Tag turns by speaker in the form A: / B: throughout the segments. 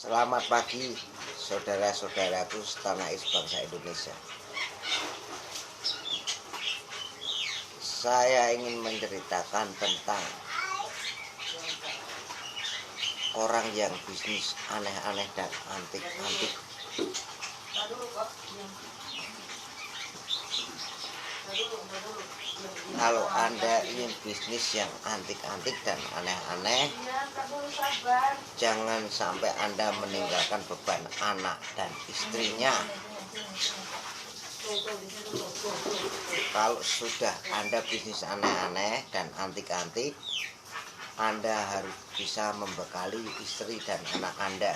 A: Selamat pagi saudara-saudaraku setanah air bangsa Indonesia. Saya ingin menceritakan tentang orang yang bisnis aneh-aneh dan antik-antik. Kalau Anda ingin bisnis yang antik-antik dan aneh-aneh, jangan sampai Anda meninggalkan beban anak dan istrinya. Kalau sudah Anda bisnis aneh-aneh dan antik-antik, Anda harus bisa membekali istri dan anak Anda.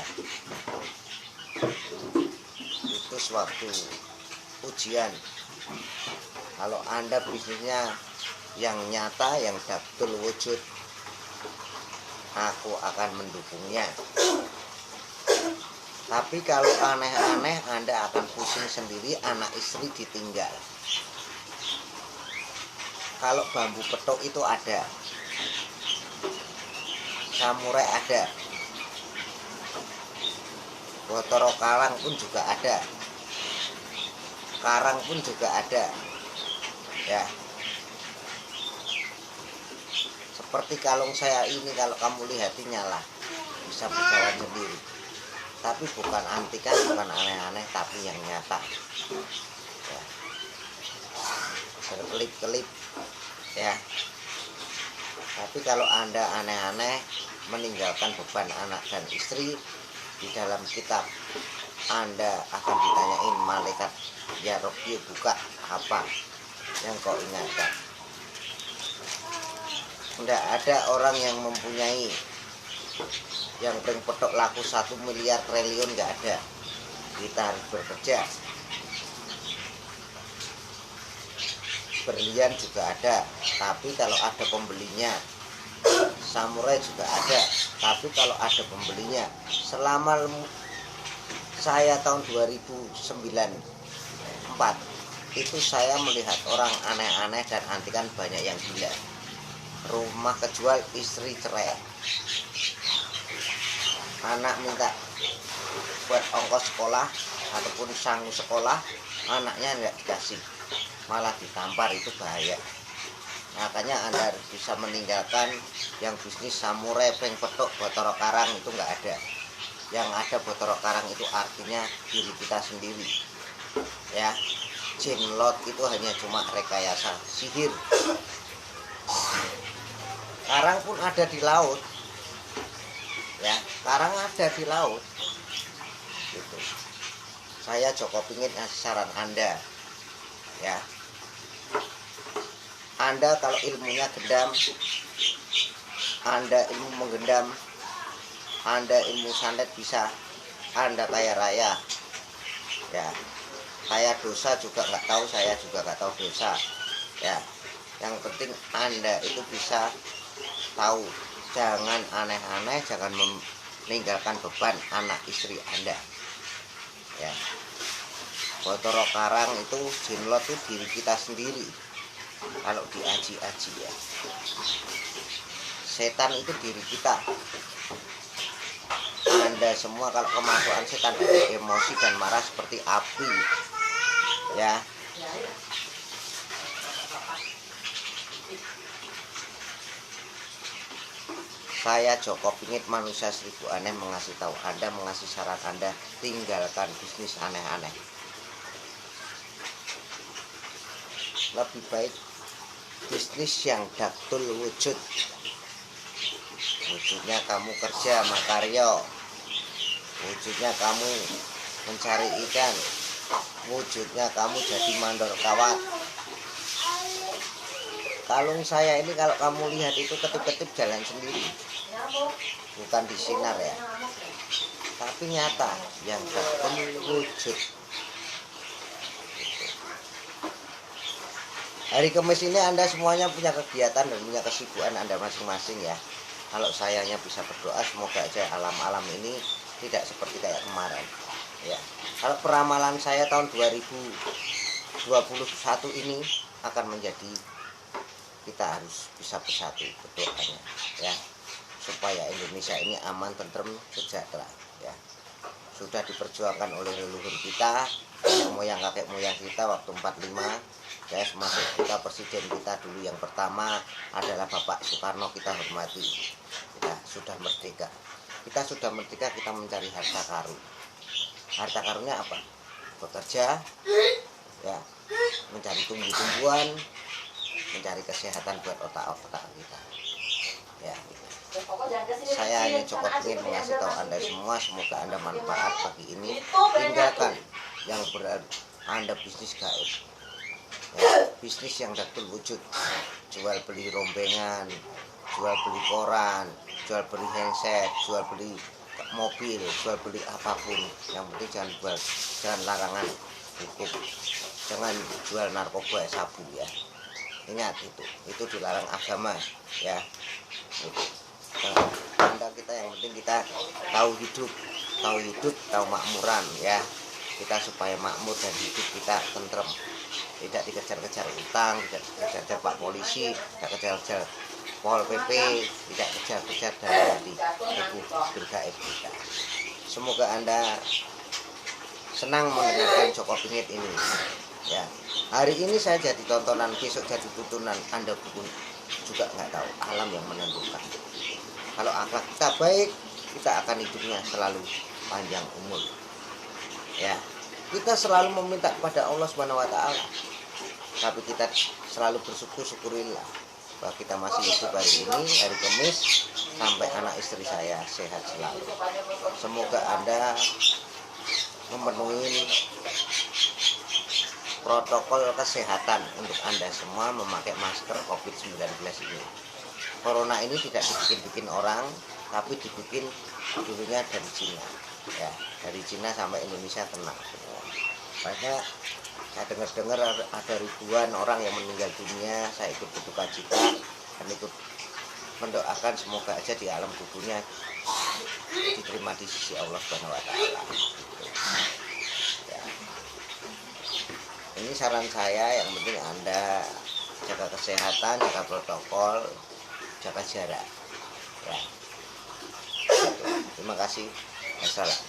A: Itu suatu ujian. Kalau Anda bisnisnya yang nyata, yang betul wujud, aku akan mendukungnya. Tapi kalau aneh-aneh, Anda akan pusing sendiri, anak istri ditinggal. Kalau bambu petok itu ada, samurai ada, botoro karang pun juga ada, karang pun juga ada, ya. Seperti kalung saya ini, kalau kamu lihati nyala, bisa berjalan sendiri. Tapi bukan antikan, bukan aneh-aneh, tapi yang nyata, ya. Berkelip-kelip, ya. Tapi kalau Anda aneh-aneh, meninggalkan beban anak dan istri, di dalam kitab Anda akan ditanyain malaikat, ya Robbi, buka apa yang kau ingatkan. Tidak ada orang yang mempunyai yang pring petok laku 1 miliar triliun, nggak ada. Kita harus bekerja. Berlian juga ada, tapi kalau ada pembelinya. Samurai juga ada, tapi kalau ada pembelinya. Selama saya tahun 2004 itu saya melihat orang aneh-aneh dan antikan banyak yang gila. Rumah kejual, istri cerai, anak minta buat ongkos sekolah ataupun sangu sekolah, anaknya nggak dikasih, malah ditampar. Itu bahaya. Makanya Anda harus bisa meninggalkan yang bisnis samurai, peng petok, botoro karang, itu nggak ada. Yang ada botoro karang itu artinya diri kita sendiri, ya. Jinlot itu hanya cuma rekayasa sihir. Karang pun ada di laut, ya. Karang ada di laut, gitu. Saya Joko pingin ngasih saran Anda, ya. Anda kalau ilmunya gendam, Anda ilmu menggendam, Anda ilmu santet bisa, Anda kaya raya, ya. Saya dosa juga nggak tahu, saya juga nggak tahu dosa, ya. Yang penting Anda itu bisa tahu. Jangan aneh-aneh, jangan meninggalkan beban anak istri Anda, ya. Botoro karang itu, jinlot itu diri kita sendiri. Kalau diaji-aji, ya, setan itu diri kita. Anda semua kalau kemasukan setan, emosi dan marah seperti api, ya. Saya Joko Pingit, manusia 1000 aneh, mengasih tahu Anda, mengasih saran Anda, tinggalkan bisnis aneh-aneh. Lebih baik bisnis yang daktul wujud. Wujudnya kamu kerja makaryo, wujudnya kamu mencari ikan, wujudnya kamu jadi mandor kawat. Kalung saya ini kalau kamu lihat itu ketip-ketip jalan sendiri, bukan disinar, ya, tapi nyata, yang daktul wujud. Hari Kamis ini Anda semuanya punya kegiatan dan punya kesibukan Anda masing-masing, ya. Kalau sayanya bisa berdoa, semoga aja alam-alam ini tidak seperti kayak kemarin, ya. Kalau peramalan saya tahun 2021 ini akan menjadi, kita harus bisa bersatu berdoanya, ya, supaya Indonesia ini aman, tentrem, sejahtera, ya. sudah diperjuangkan oleh leluhur kita, nenek moyang kakek moyang kita waktu 45. Ya, termasuk kita presiden kita dulu yang pertama adalah Bapak Soekarno, kita hormati. Kita sudah merdeka. Kita sudah merdeka, kita mencari harta karun. Harta karunnya apa? Bekerja, ya, mencari tumbuh-tumbuhan, mencari kesehatan buat otak-otak kita. Ya, gitu. Saya ini cukup ingin mengasih tahu Anda semua, semoga Anda manfaat pagi ini. Tinggalkan yang Anda bisnis gaib, ya, bisnis yang betul wujud, jual beli rombengan, jual beli koran, jual beli handset, jual beli mobil, jual beli apapun. Yang penting jangan jual, jangan larangan hukum, jangan jual narkoba, sabu, ya. Ingat itu dilarang agama, ya. Itu. Anda kita yang penting kita tahu hidup, tahu makmuran, ya. Kita supaya makmur dan hidup kita tentrem, tidak dikejar-kejar utang, tidak dikejar-kejar Pak Polisi, tidak kejar-kejar Pol PP, tidak kejar-kejar dari tubuh gaib kita. Semoga Anda senang mendengarkan Joko Bingit ini, ya. Hari ini saya jadi tontonan, besok jadi tuntunan, Anda pun juga nggak tahu, alam yang menentukan. Kalau akhlak kita baik, kita akan hidupnya selalu panjang umur, ya. Kita selalu meminta kepada Allah Subhanahu wa Ta'ala, tapi kita selalu syukurilah bahwa kita masih hidup hari ini, hari Kamis, sampai anak istri saya sehat selalu. Semoga Anda memenuhi protokol kesehatan untuk Anda semua, memakai masker COVID-19 ini. Corona ini tidak dibikin-bikin orang, tapi dibikin dulunya dari Cina, ya. Dari Cina sampai Indonesia tenang. Banyak, saya dengar ada ribuan orang yang meninggal dunia. Saya ikut berduka cita dan ikut mendoakan semoga aja di alam kuburnya diterima di sisi Allah Subhanahu wa Ta'ala. Ya. Ini saran saya, yang penting Anda jaga kesehatan, jaga protokol, jaga jarak, ya. Terima kasih. Wassalam.